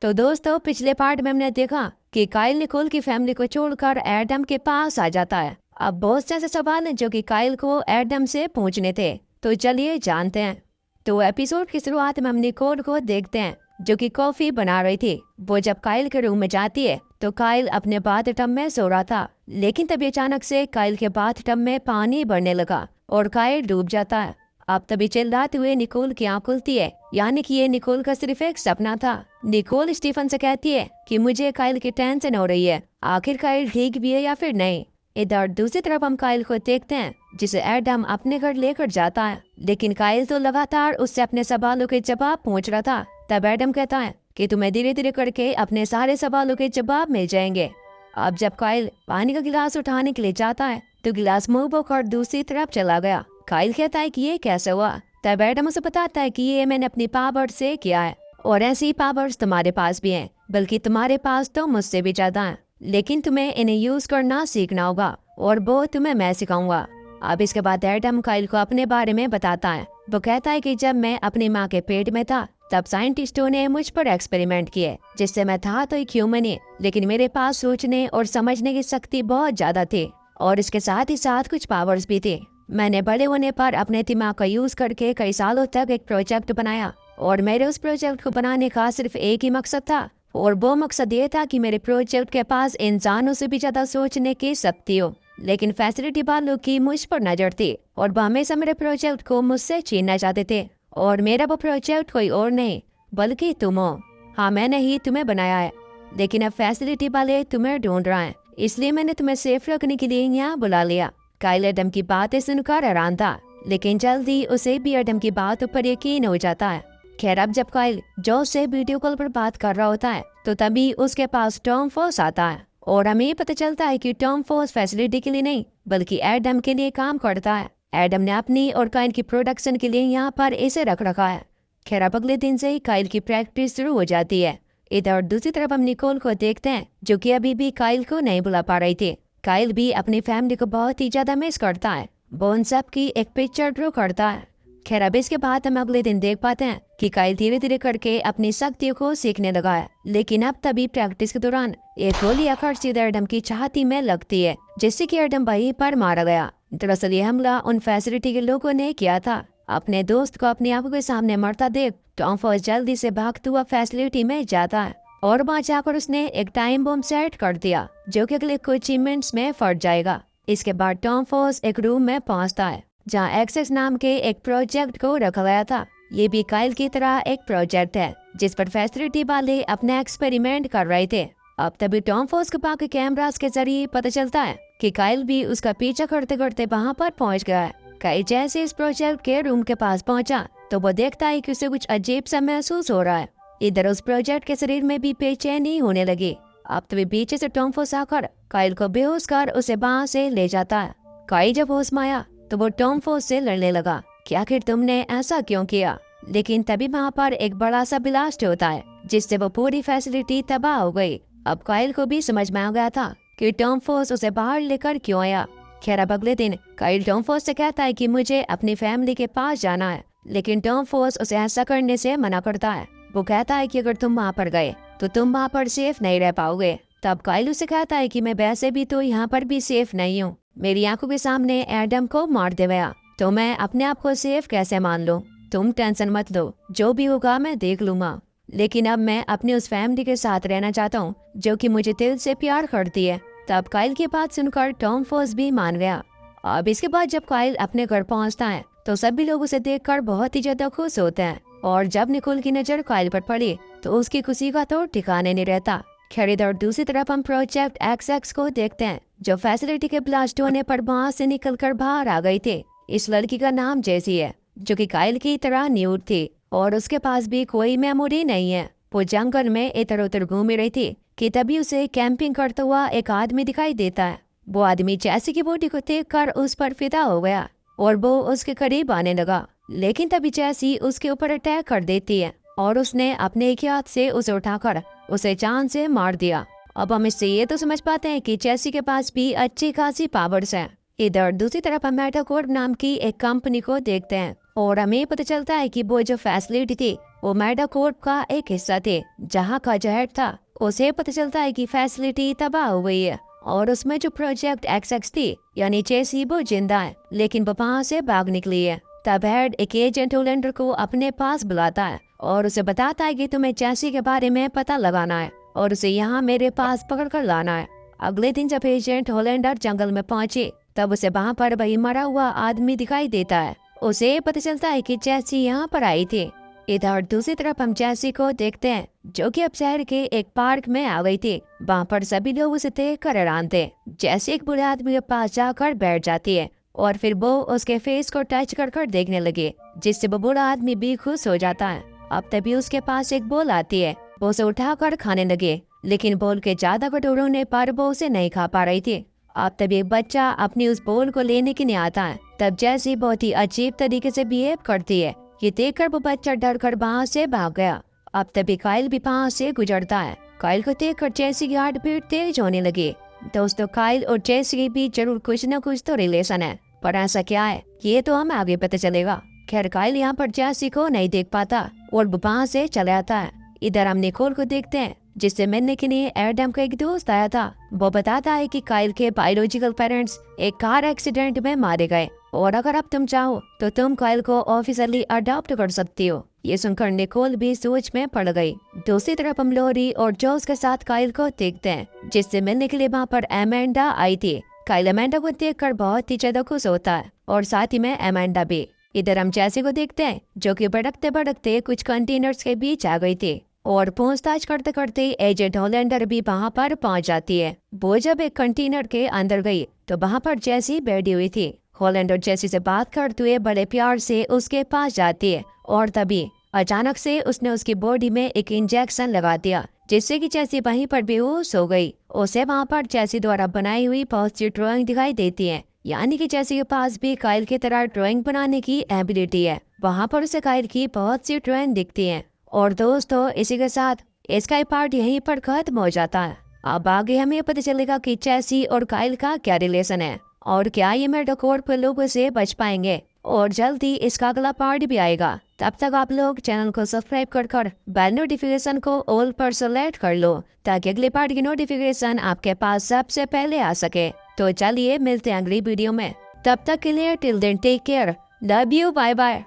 तो दोस्तों, पिछले पार्ट में हमने देखा कि काइल निकोल की फैमिली को छोड़कर एडम के पास आ जाता है। अब बहुत से ऐसे सवाल हैं जो कि काइल को एडम से पूछने थे, तो चलिए जानते हैं। तो एपिसोड की शुरुआत में हम निकोल को देखते हैं जो कि कॉफी बना रही थी। वो जब काइल के रूम में जाती है तो काइल अपने बाथटब में सो रहा था, लेकिन तभी अचानक से काइल के बाथटब में पानी बढ़ने लगा और काइल डूब जाता है। अब तभी चिल्लाते हुए निकोल की आँख खुलती है, यानी कि ये निकोल का सिर्फ एक सपना था। निकोल स्टीफन से कहती है कि मुझे काइल की टेंशन हो रही है, आखिर काइल ठीक भी है या फिर नहीं। इधर दूसरी तरफ हम काइल को देखते हैं जिसे एडम अपने घर लेकर जाता है, लेकिन काइल तो लगातार उससे अपने सवालों के जवाब पूछ रहा था। तब एडम कहता है कि तुम्हें धीरे धीरे करके अपने सारे सवालों के जवाब मिल जाएंगे। अब जब काइल पानी का गिलास उठाने के लिए जाता है तो गिलास मुंह होकर दूसरी तरफ चला गया। काइल कहता है कि ये कैसे हुआ। तब एडम उसे बताता है कि ये मैंने अपनी पावर से किया है और ऐसी पावर्स तुम्हारे पास भी हैं, बल्कि तुम्हारे पास तो मुझसे भी ज्यादा हैं, लेकिन तुम्हें इन्हें यूज करना सीखना होगा और वो तुम्हें मैं सिखाऊंगा। अब इसके बाद एडम काइल को अपने बारे में बताता है। वो कहता है कि जब मैं अपनी माँ के पेट में था तब साइंटिस्टों ने मुझ पर एक्सपेरिमेंट किए, जिससे मैं था तो एक ह्यूमन ही, लेकिन मेरे पास सोचने और समझने की शक्ति बहुत ज्यादा थी और इसके साथ ही साथ कुछ पावर्स भी थी। मैंने बड़े होने पर अपने दिमाग का यूज करके कई सालों तक एक प्रोजेक्ट बनाया और मेरे उस प्रोजेक्ट को बनाने का सिर्फ एक ही मकसद था, और वो मकसद ये था कि मेरे प्रोजेक्ट के पास इंसानों से भी ज्यादा सोचने की शक्ति हो। लेकिन फैसिलिटी वालों की मुझ पर नजर थी और वो हमेशा मेरे प्रोजेक्ट को मुझसे छीनना चाहते थे, और मेरा वो प्रोजेक्ट कोई और नहीं बल्कि तुम हो। हाँ, मैंने ही तुम्हें बनाया है, लेकिन अब फैसिलिटी वाले तुम्हें ढूंढ रहे हैं, इसलिए मैंने तुम्हें सेफ रखने के लिए यहाँ बुला लिया। काइल एडम की बातें सुनकर हैरान था, लेकिन जल्दी उसे भी एडम की बातों पर यकीन हो जाता है। खैर, अब जब काइल जो से वीडियो कॉल पर बात कर रहा होता है तो तभी उसके पास टॉम फोर्स आता है और हमें पता चलता है कि टॉम फोर्स फैसिलिटी के लिए नहीं बल्कि एडम के लिए काम करता है। एडम ने अपनी और काइल की प्रोडक्शन के लिए यहाँ पर इसे रख रखा है। खैर, अब अगले दिन से ही काइल की प्रैक्टिस शुरू हो जाती है। इधर दूसरी तरफ हम निकोल को देखते हैं जो कि अभी भी काइल को नहीं बुला पा रही थी। काइल भी अपनी फैमिली को बहुत ही ज्यादा मिस करता है। वो उन सब की एक पिक्चर ड्रॉ करता है। खैर, अब इसके बाद हम अगले दिन देख पाते हैं कि काइल धीरे धीरे करके अपनी शक्तियों को सीखने लगा है, लेकिन अब तभी प्रैक्टिस के दौरान एक गोली आकर सीधे एडम की छाती में लगती है, जिससे कि एडम वहीं पर मारा गया। दरअसल ये हमला उन फैसिलिटी के लोगों ने किया था। अपने दोस्त को अपनी आंखों के सामने मरता देख टॉम फोर्स जल्दी से भागता हुआ फैसिलिटी में जाता है और वहाँ जाकर उसने एक टाइम बम सेट कर दिया जो कि अगले कुछ मिनट्स में फट जाएगा। इसके बाद टॉम फोर्स एक रूम में पहुंचता है जहाँ एक्सेस नाम के एक प्रोजेक्ट को रखा गया था। ये भी काइल की तरह एक प्रोजेक्ट है जिस पर फैसिलिटी वाले अपने एक्सपेरिमेंट कर रहे थे। अब तभी टॉम फोर्स के पास कैमरास के जरिए पता चलता है कि काइल भी उसका पीछा करते करते वहाँ पर पहुँच गया है। काइल जैसे इस प्रोजेक्ट के रूम के पास पहुँचा तो वो देखता है कि उसे कुछ अजीब सा महसूस हो रहा है। इधर उस प्रोजेक्ट के शरीर में भी बेचैनी होने लगी। अब तभी पीछे से टॉम फोर्स आकर काइल को बेहोश कर उसे वहाँ से ले जाता है। काइल जब होश में आया तो वो टॉम फोर्स से लड़ने लगा कि आखिर तुमने ऐसा क्यों किया, लेकिन तभी वहाँ पर एक बड़ा सा ब्लास्ट होता है जिससे वो पूरी फैसिलिटी तबाह हो गई। अब काइल को भी समझ में आ गया था कि टॉम फोर्स उसे बाहर लेकर क्यों आया। खैर, अब अगले दिन काइल टॉम फोर्स से कहता है कि मुझे अपनी फैमिली के पास जाना है, लेकिन टॉम फोर्स उसे ऐसा करने से मना करता है। वो कहता है कि अगर तुम वहाँ पर गए तो तुम वहाँ पर सेफ नहीं रह पाओगे। तब काइल उसे कहता है कि मैं वैसे भी तो यहाँ पर भी सेफ नहीं हूँ, मेरी आंखों के सामने एडम को मार दे गया तो मैं अपने आप को सेफ कैसे मान लूं। तुम टेंशन मत लो, जो भी होगा मैं देख लूंगा, लेकिन अब मैं अपनी उस फैमिली के साथ रहना चाहता हूँ जो कि मुझे दिल से प्यार करती है। तब काइल की बात सुनकर टॉम फोर्स भी मान गया। अब इसके बाद जब काइल अपने घर पहुँचता है तो सभी लोग उसे देखकर बहुत ही ज्यादा खुश होते हैं, और जब निकोल की नजर काइल पर पड़ी तो उसकी खुशी का तो ठिकाने नहीं रहता। खैर, इधर दूसरी तरफ हम प्रोजेक्ट एक्स को देखते हैं जो फैसिलिटी के ब्लास्ट होने पर वहाँ से निकलकर बाहर आ गई थी। इस लड़की का नाम जेसी है जो कि काइल की तरह न्यूड थी और उसके पास भी कोई मेमोरी नहीं है। वो जंगल में इधर उधर घूम रही थी कि तभी उसे कैंपिंग करता हुआ एक आदमी दिखाई देता है। वो आदमी जेसी की बॉडी को देखकर उस पर फिदा हो गया और वो उसके करीब आने लगा, लेकिन तभी जेसी उसके ऊपर अटैक कर देती है और उसने अपने एक हाथ से उसे उठाकर उसे जान से मार दिया। अब हम इससे ये तो समझ पाते हैं कि जेसी के पास भी अच्छी खासी पावर्स हैं। इधर दूसरी तरफ हम मेटाकॉर्प नाम की एक कंपनी को देखते हैं और हमें पता चलता है कि वो जो फैसिलिटी थी वो मेडाकोर्प का एक हिस्सा थे जहाँ का जो हेड था उसे पता चलता है कि फैसिलिटी तबाह हो गई है और उसमें जो प्रोजेक्ट XX थी यानी चेसी वो जिंदा है लेकिन वो वहाँ से भाग निकली है। तब हेड एक एजेंट होलेंडर को अपने पास बुलाता है और उसे बताता है कि तुम्हें चेसी के बारे में पता लगाना है और उसे यहाँ मेरे पास पकड़ कर लाना है। अगले दिन जब एजेंट होलेंडर जंगल में पहुंचे तब उसे वहाँ पर वही मरा हुआ आदमी दिखाई देता है। उसे पता चलता है कि चेसी यहाँ पर आई थी। इधर दूसरी तरफ हम चेसी को देखते हैं जो कि अब शहर के एक पार्क में आ गई थी। वहाँ पर सभी लोग उसे देख कर हैरान थे। जैसे एक बूढ़े आदमी के पास जाकर बैठ जाती है और फिर वो उसके फेस को टच कर कर देखने लगे जिससे वो बूढ़ा आदमी भी खुश हो जाता है। अब तभी उसके पास एक बोल आती है। वो उसे उठाकर खाने लगे लेकिन बोल के ज्यादा कटोरे होने पर वो उसे नहीं खा पा रही थी। अब तभी एक बच्चा अपनी उस बोल को लेने के लिए आता है। तब जैसी बहुत ही अजीब तरीके से बिहेव करती है। ये देखकर वो बच्चा डर कर वहाँ से भाग गया। अब तभी काइल भी वहाँ से गुजरता है। काइल को देखकर जैसी की हार्ट बीट तेज होने लगी। दोस्तों काइल और जैसी के बीच जरूर कुछ न कुछ तो रिलेशन है, पर ऐसा क्या है ये तो हमें आगे पता चलेगा। खैर काइल यहाँ पर जैसी को नहीं देख पाता और वो वहाँ से चले आता है। इधर हम निकोल को देखते हैं जिससे मिलने के लिए एडम का एक दोस्त आया था। वो बताता है कि काइल के बायोलॉजिकल पेरेंट्स एक कार एक्सीडेंट में मारे गए और अगर अब तुम चाहो तो तुम काइल को ऑफिशियली अडॉप्ट कर सकती हो। ये सुनकर निकोल भी सोच में पड़ गई। दूसरी तरफ हम लोरी और जोस के साथ काइल को देखते हैं जिससे मिलने के लिए वहाँ पर एमेंडा आई थी। काइल एमेंडा को देखकर बहुत ही ज्यादा खुश होता है और साथ ही में एमेंडा भी। इधर हम जैसे को देखते हैं जो कि भड़कते भड़कते कुछ कंटेनर्स के बीच आ गई थी और पूछताछ करते करते एजेंट होलेंडर भी वहाँ पर पहुँच जाती है। वो जब एक कंटेनर के अंदर गई तो वहाँ पर जैसी बैठी हुई थी। होलेंडर जैसी से बात करते हुए बड़े प्यार से उसके पास जाती है और तभी अचानक से उसने उसकी बॉडी में एक इंजेक्शन लगा दिया जिससे कि जैसी वहीं पर बेहोश हो गई। उसे वहाँ पर जैसी द्वारा बनाई हुई बहुत सी ड्राइंग दिखाई देती है, यानी कि जैसी के पास भी काइल की तरह ड्राइंग बनाने की एबिलिटी है। वहाँ पर उसे काइल की बहुत सी ड्राइंग दिखती है। और दोस्तों इसी के साथ इसका पार्ट यहीं पर खत्म हो जाता है। अब आगे हमें पता चलेगा कि चेसी और काइल का क्या रिलेशन है और क्या ये मेडाकोर्प लोगों से बच पाएंगे और जल्दी इसका अगला पार्ट भी आएगा। तब तक आप लोग चैनल को सब्सक्राइब कर बेल नोटिफिकेशन को ऑल पर सेलेक्ट कर लो ताकि अगले पार्ट की नोटिफिकेशन आपके पास सबसे पहले आ सके। तो चलिए मिलते हैं अगली वीडियो में। तब तक के लिए till then take care, love you, bye bye.